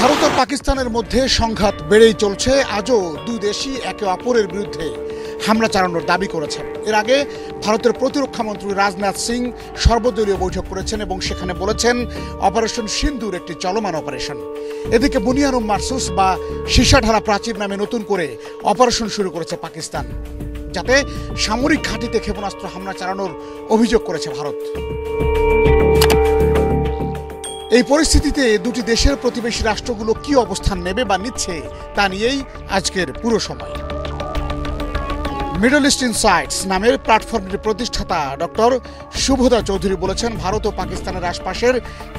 ভারত ও পাকিস্তানের মধ্যে সংঘাত বেড়েই চলছে। আজও দুই দেশই একে অপরের বিরুদ্ধে হামলা চালানোর দাবি করেছে। এর আগে ভারতের প্রতিরক্ষা মন্ত্রী রাজনাথ সিং সর্বদলীয় বৈঠক করেছেন এবং সেখানে বলেছেন অপারেশন সিন্দুর একটি চলমান অপারেশন। এদিকে বুনিয়ানুম মারসুস বা সীসাঢালা প্রাচীর নামে নতুন করে অপারেশন শুরু করেছে পাকিস্তান, যাতে সামরিক ঘাঁটিতে ক্ষেপণাস্ত্র হামলা চালানোর অভিযোগ করেছে ভারত। এই পরিস্থিতিতে দুটি দেশের প্রতিবেশী রাষ্ট্রগুলো কি অবস্থান নেবে বা নিচ্ছে তা নিয়েই আজকের পুরো সময়। মিডল ইস্ট ইনসাইটস নামের প্ল্যাটফর্মটির প্রতিষ্ঠাতা ডক্টর শুভদা চৌধুরী বলেছেন, ভারত ও পাকিস্তানের আশপাশের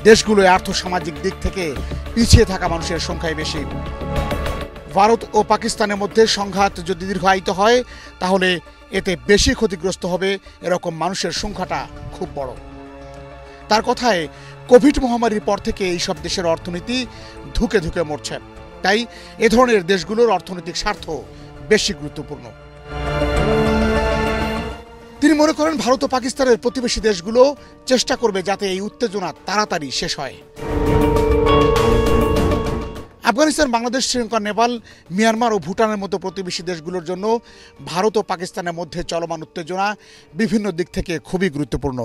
দেশগুলোয় আর্থসামাজিক দিক থেকে পিছিয়ে থাকা মানুষের সংখ্যাই বেশি। ভারত ও পাকিস্তানের মধ্যে সংঘাত যদি দীর্ঘায়িত হয় তাহলে এতে বেশি ক্ষতিগ্রস্ত হবে এরকম মানুষের সংখ্যাটা খুব বড়। তার কথায় কোভিড মহামারীর পর থেকে এইসব দেশের অর্থনীতি ধুকে ধুকে মরছে, তাই এ ধরনের দেশগুলোর অর্থনৈতিক স্বার্থ বেশি গুরুত্বপূর্ণ। তিনি মনে করেন ভারত ও পাকিস্তানের প্রতিবেশী দেশগুলো চেষ্টা করবে যাতে এই উত্তেজনা তাড়াতাড়ি শেষ হয়। আফগানিস্তান, বাংলাদেশ, শ্রীলঙ্কা, নেপাল, মিয়ানমার ও ভুটানের মতো প্রতিবেশী দেশগুলোর জন্য ভারত ও পাকিস্তানের মধ্যে চলমান উত্তেজনা বিভিন্ন দিক থেকে খুবই গুরুত্বপূর্ণ।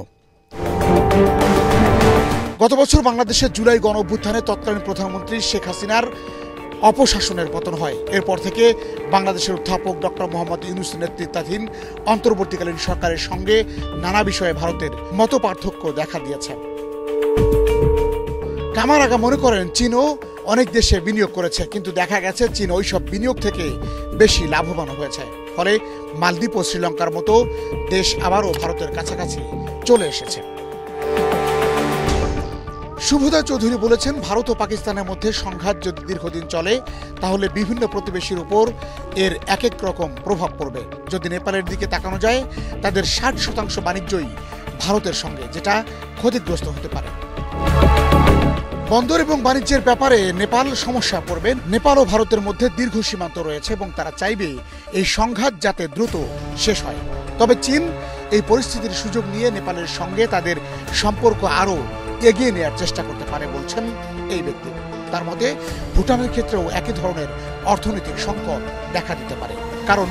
গত বছর বাংলাদেশের জুলাই গণ অভ্যুত্থানে তৎকালীন প্রধানমন্ত্রী শেখ হাসিনার অপশাসনের পতন হয়। এরপর থেকে বাংলাদেশের উত্থাপক ডক্টর মোহাম্মদ ইউনূসের নেতৃত্বাধীন অন্তর্বর্তীকালীন সরকারের সঙ্গে নানা বিষয়ে ভারতের মতপার্থক্য দেখা দিয়েছে। কামারাগা মনে করেন চীনও অনেক দেশে বিনিয়োগ করেছে, কিন্তু দেখা গেছে চীন ওইসব বিনিয়োগ থেকে বেশি লাভবান হয়েছে। ফলে মালদ্বীপ ও শ্রীলঙ্কার মতো দেশ আবারও ভারতের কাছাকাছি চলে এসেছে। শুভদা চৌধুরী বলেছেন, ভারত ও পাকিস্তানের মধ্যে সংঘাত যদি দীর্ঘদিন চলে তাহলে বিভিন্ন প্রতিবেশীর উপর এর এক এক রকম প্রভাব পড়বে। যদি নেপালের দিকে তাকানো যায়, তাদের 60% বাণিজ্যই ভারতের সঙ্গে, যেটা ক্ষতিগ্রস্ত হতে পারে। বন্দর এবং বাণিজ্যের ব্যাপারে নেপাল সমস্যা পড়বে। নেপাল ও ভারতের মধ্যে দীর্ঘ সীমান্ত রয়েছে এবং তারা চাইবে এই সংঘাত যাতে দ্রুত শেষ হয়। তবে চীন এই পরিস্থিতির সুযোগ নিয়ে নেপালের সঙ্গে তাদের সম্পর্ক আরও এগিয়ে নেওয়ার চেষ্টা করতে পারে বলছেন এই ব্যক্তি। তার মতে ভুটানের ক্ষেত্রেও একই ধরনের অর্থনৈতিক সংকট দেখা দিতে পারে, কারণ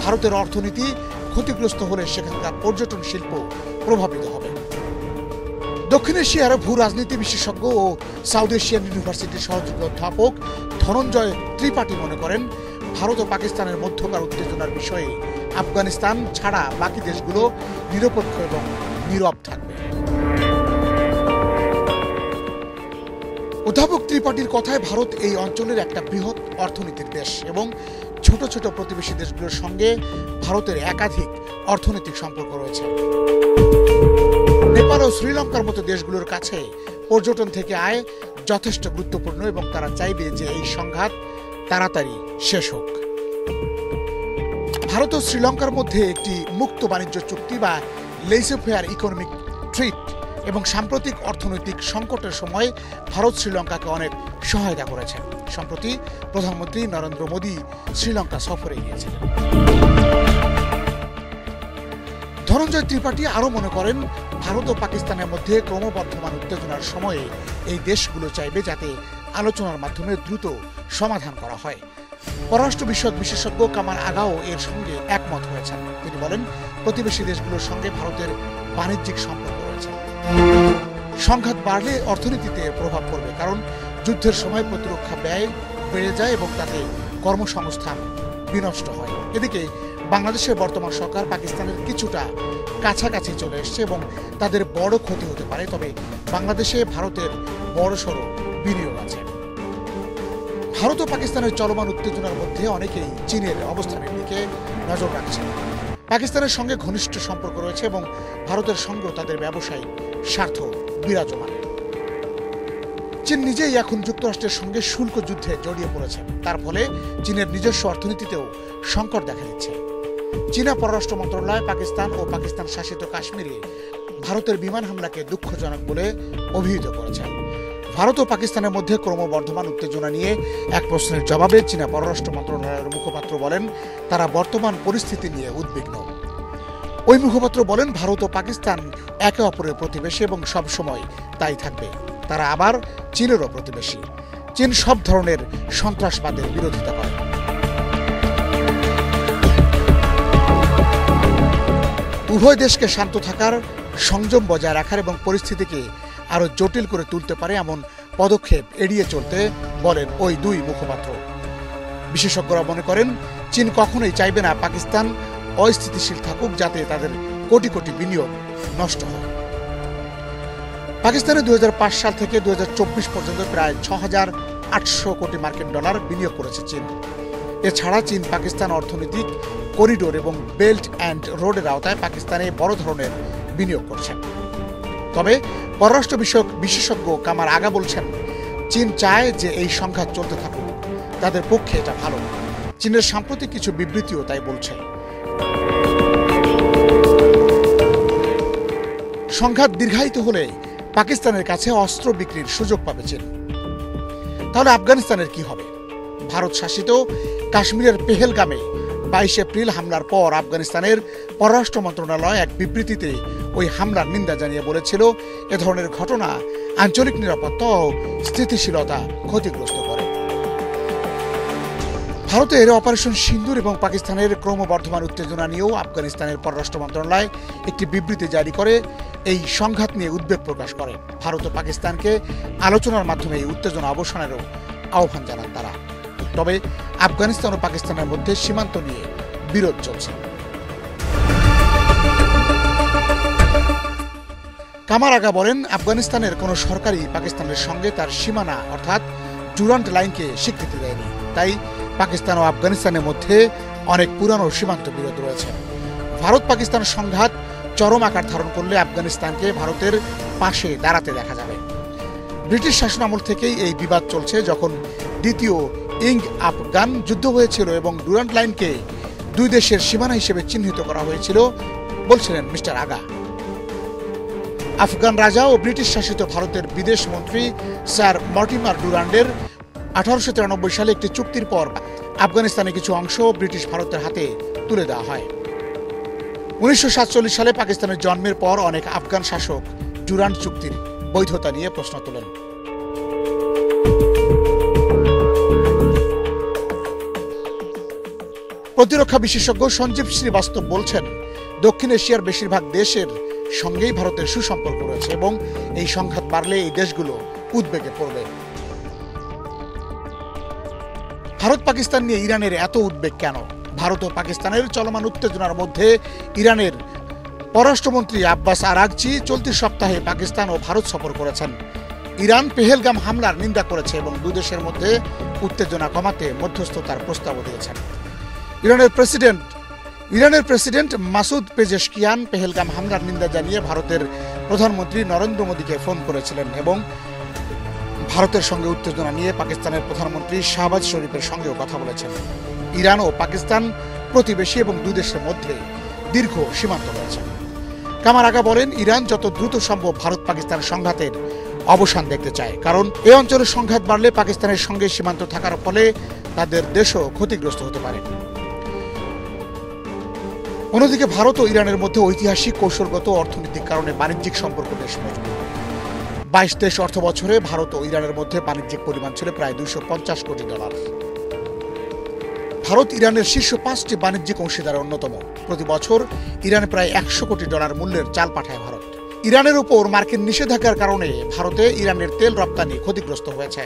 ভারতের অর্থনীতি ক্ষতিগ্রস্ত হলে সেখানকার পর্যটন শিল্প প্রভাবিত হবে। দক্ষিণ এশিয়ার ভূ রাজনীতি বিশেষজ্ঞ ও সাউথ এশিয়ান ইউনিভার্সিটির সহযোগী অধ্যাপক ধনঞ্জয় ত্রিপাঠী মনে করেন, ভারত ও পাকিস্তানের মধ্যকার উত্তেজনার বিষয়ে আফগানিস্তান ছাড়া বাকি দেশগুলো নিরপেক্ষ এবং নীরব থাকবে। অধ্যাপক ত্রিপাঠীর কথায় ভারত এই অঞ্চলের একটা বৃহৎ অর্থনীতির দেশ এবং ছোট ছোট প্রতিবেশী দেশগুলোর সঙ্গে ভারতের একাধিক অর্থনৈতিক সম্পর্ক রয়েছে। নেপাল ও শ্রীলঙ্কার মতো দেশগুলোর কাছে পর্যটন থেকে আয় যথেষ্ট গুরুত্বপূর্ণ এবং তারা চাইবে যে এই সংঘাত তাড়াতাড়ি শেষ হোক। ভারত ও শ্রীলঙ্কার মধ্যে একটি মুক্ত বাণিজ্য চুক্তি বা লেইসে ফেয়ার ইকোনমিক ট্রিট এবং সাম্প্রতিক অর্থনৈতিক সংকটের সময় ভারত শ্রীলঙ্কাকে অনেক সহায়তা করেছে। সম্প্রতি প্রধানমন্ত্রী নরেন্দ্র মোদী শ্রীলঙ্কা সফরে গিয়েছেন। ধনঞ্জয় ত্রিপাঠী আরও মনে করেন, ভারত ও পাকিস্তানের মধ্যে ক্রমবর্ধমান উত্তেজনার সময়ে এই দেশগুলো চাইবে যাতে আলোচনার মাধ্যমে দ্রুত সমাধান করা হয়। পররাষ্ট্র বিষয়ক বিশেষজ্ঞ কামার আগাও এর সঙ্গে একমত হয়েছেন। তিনি বলেন, প্রতিবেশী দেশগুলোর সঙ্গে ভারতের বাণিজ্যিক সম্পর্ক রয়েছে। সংঘাত বাড়লে অর্থনীতিতে প্রভাব পড়বে, কারণ যুদ্ধের সময় প্রতিরক্ষা ব্যয় বেড়ে যায় এবং তাতে কর্মসংস্থান বিনষ্ট হয়। এদিকে বাংলাদেশের বর্তমান সরকার পাকিস্তানের কিছুটা কাছাকাছি চলে এসছে এবং তাদের বড় ক্ষতি হতে পারে। তবে বাংলাদেশে ভারতের বড়সড় বিনিয়োগ আছে। ভারত ও পাকিস্তানের চলমান উত্তেজনার মধ্যে অনেকেই চীনের অবস্থানের দিকে নজর রাখছেন। পাকিস্তানের সঙ্গে ঘনিষ্ঠ সম্পর্ক রয়েছে এবং ভারতের সঙ্গেও তাদের ব্যবসায়িক স্বার্থ বিরাজমান। চীন নিজেই এখন যুক্তরাষ্ট্রের সঙ্গে শুল্ক যুদ্ধে জড়িয়ে পড়েছে। তার ফলে চীনের নিজস্ব অর্থনীতিতেও সংকট দেখা দিচ্ছে। চীনা পররাষ্ট্র মন্ত্রণালয় পাকিস্তান ও পাকিস্তান শাসিত কাশ্মীরে ভারতের বিমান হামলাকে দুঃখজনক বলে অভিহিত করেছে। ভারত ও পাকিস্তানের মধ্যে ক্রমবর্ধমান উত্তেজনা নিয়ে এক প্রশ্নের জবাবে চীনা পররাষ্ট্র মন্ত্রণালয়ের মুখপাত্র বলেন, তারা বর্তমান পরিস্থিতি নিয়ে উদ্বিগ্ন। ওই মুখপাত্র বলেন, ভারত ও পাকিস্তান একে অপরের প্রতিবেশী এবং সবসময় তাই থাকবে। তারা আবার চীনেরও প্রতিবেশী। চীন সব ধরনের সন্ত্রাসবাদের বিরোধিতা করে। উভয় দেশকে শান্ত থাকার, সংযম বজায় রাখার এবং পরিস্থিতিকে আরো জটিল করে তুলতে পারে এমন পদক্ষেপ এড়িয়ে চলতে বলেন ওই দুই মুখপাত্র। বিশেষজ্ঞরা মনে করেন চীন কখনোই চাইবে না পাকিস্তান অস্থিতিশীল থাকুক, যাতে তাদের কোটি কোটি বিনিয়োগ নষ্ট হয়। পাকিস্তানে 2005 সাল থেকে 2024 পর্যন্ত প্রায় 6,800 কোটি মার্কিন ডলার বিনিয়োগ করেছে চীন। এছাড়া চীন পাকিস্তান অর্থনৈতিক করিডোর এবং বেল্ট অ্যান্ড রোডের আওতায় পাকিস্তানে বড় ধরনের বিনিয়োগ করছে। তবে পররাষ্ট্র বিষয়ক বিশেষজ্ঞ কামার আগা বলছেন, চীন চায় যে এই সংঘাত চলতে থাকুক, তাদের পক্ষে এটা ভালো। চীনের সাম্প্রতিক কিছু বিবৃতিও তাই বলছে। সংঘাত দীর্ঘায়িত হলে পাকিস্তানের কাছে অস্ত্র বিক্রির সুযোগ পাবে চীন। তাহলে আফগানিস্তানের কি হবে? ভারত শাসিত কাশ্মীরের পেহেলগামে 22 এপ্রিল হামলার পর আফগানিস্তানের পররাষ্ট্র মন্ত্রণালয় এক বিবৃতিতে ওই হামলার নিন্দা জানিয়ে বলেছিল, এ ধরনের ঘটনা আঞ্চলিক নিরাপত্তা ও স্থিতিশীলতা ক্ষতিগ্রস্ত করে। ভারতের অপারেশন সিন্দুর এবং পাকিস্তানের ক্রমবর্ধমান উত্তেজনা নিয়েও আফগানিস্তানের পররাষ্ট্র মন্ত্রণালয় একটি বিবৃতি জারি করে এই সংঘাত নিয়ে উদ্বেগ প্রকাশ করে। ভারত ও পাকিস্তানকে আলোচনার মাধ্যমে এই উত্তেজনা অবসানেরও আহ্বান জানান তারা। তবে আফগানিস্তান ও পাকিস্তানের মধ্যে সীমান্ত নিয়ে বিরোধ চলছে। কামার আগা বলেন, আফগানিস্তানের কোনো সরকারই পাকিস্তানের সঙ্গে তার সীমানা অর্থাৎ ডুরান্ট লাইনকে স্বীকৃতি দেয়নি। তাই পাকিস্তান ও আফগানিস্তানের মধ্যে অনেক পুরানো সীমান্ত বিরোধ রয়েছে। ভারত পাকিস্তান সংঘাত চরম আকার ধারণ করলে আফগানিস্তানকে ভারতের পাশে দাঁড়াতে দেখা যাবে। ব্রিটিশ শাসনামল থেকেই এই বিবাদ চলছে। যখন দ্বিতীয় ইঙ্গ আফগান যুদ্ধ হয়েছিল এবং ডুরান্ট লাইনকে দুই দেশের সীমানা হিসেবে চিহ্নিত করা হয়েছিল, বলছিলেন মিস্টার আগা। আফগান রাজা ও ব্রিটিশ শাসিত ভারতের বিদেশ মন্ত্রী স্যার মর্টিমার ডুরান্ডের 1893 সালে একটি চুক্তির পর আফগানিস্তানের কিছু অংশ ব্রিটিশ ভারতের হাতে তুলে দেওয়া হয়। 1947 সালে পাকিস্তানের জন্মের পর অনেক আফগান শাসক ডুরান্ড চুক্তির বৈধতা নিয়ে প্রশ্ন তোলেন। প্রতিরক্ষা বিশেষজ্ঞ সঞ্জীব শ্রীবাস্তব বলছেন, দক্ষিণ এশিয়ার বেশিরভাগ দেশের সঙ্গেই ভারতের সুসম্পর্ক রয়েছে এবং এই সংঘাত বাড়লে এই দেশগুলো উদ্বেগে পড়বে। ভারত পাকিস্তান নিয়ে ইরানের এত উদ্বেগ কেন? ভারত ও পাকিস্তানের চলমান উত্তেজনার মধ্যে ইরানের পররাষ্ট্রমন্ত্রী আব্বাস আরাগচি চলতি সপ্তাহে পাকিস্তান ও ভারত সফর করেছেন। ইরান পেহেলগাম হামলার নিন্দা করেছে এবং দুই দেশের মধ্যে উত্তেজনা কমাতে মধ্যস্থতার প্রস্তাবও দিয়েছেন। ইরানের প্রেসিডেন্ট মাসুদ পেজেশকিয়ান পেহেলগাম হামলার নিন্দা জানিয়ে ভারতের প্রধানমন্ত্রী নরেন্দ্র মোদীকে ফোন করেছিলেন এবং ভারতের সঙ্গে উত্তেজনা নিয়ে পাকিস্তানের প্রধানমন্ত্রী শাহবাজ শরীফের সঙ্গেও কথা বলেছেন। ইরান ও পাকিস্তান প্রতিবেশী এবং দুই দেশের মধ্যে দীর্ঘ সীমান্ত রয়েছে। কামার আগা বলেন, ইরান যত দ্রুত সম্ভব ভারত পাকিস্তান সংঘাতের অবসান দেখতে চায়, কারণ এ অঞ্চলের সংঘাত বাড়লে পাকিস্তানের সঙ্গে সীমান্ত থাকার ফলে তাদের দেশও ক্ষতিগ্রস্ত হতে পারে। অন্যদিকে ভারত ও ইরানের মধ্যে ঐতিহাসিক, কৌশলগত ও অর্থনৈতিক কারণে বাণিজ্যিক সম্পর্ক বেশ মজবুত। 22-23 অর্থ বছরে ভারত ও ইরানের মধ্যে বাণিজ্যিক পরিমাণ ছিল প্রায় $250 কোটি। ভারত ইরানের শীর্ষ 5টি বাণিজ্যিক অংশীদারের অন্যতম। প্রতি বছর ইরানে প্রায় $100 কোটি মূল্যের চাল পাঠায় ভারত। ইরানের উপর মার্কিন নিষেধাজ্ঞার কারণে ভারতে ইরানের তেল রপ্তানি ক্ষতিগ্রস্ত হয়েছে।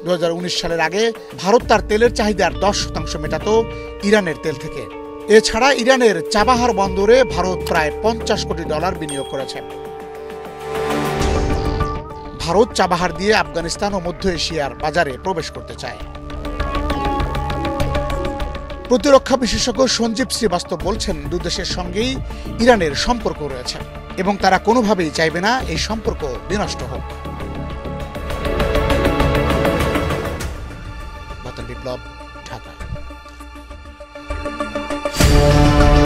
2019 সালের আগে ভারত তার তেলের চাহিদার 10% মেটাতো ইরানের তেল থেকে। এছাড়া ইরানের চাবাহার বন্দরে ভারত প্রায় $50 কোটি বিনিয়োগ করেছে। ভারত চাবাহার দিয়ে আফগানিস্তান ও মধ্য এশিয়ার বাজারে প্রবেশ করতে চায়। প্রতিরক্ষা বিশেষজ্ঞ সঞ্জীব শ্রীবাস্তব বলছেন, দুই দেশের সঙ্গেই ইরানের সম্পর্ক রয়েছে এবং তারা কোনোভাবেই চাইবে না এই সম্পর্ক বিনষ্ট হোক। বিপ্লব, ঢাকা।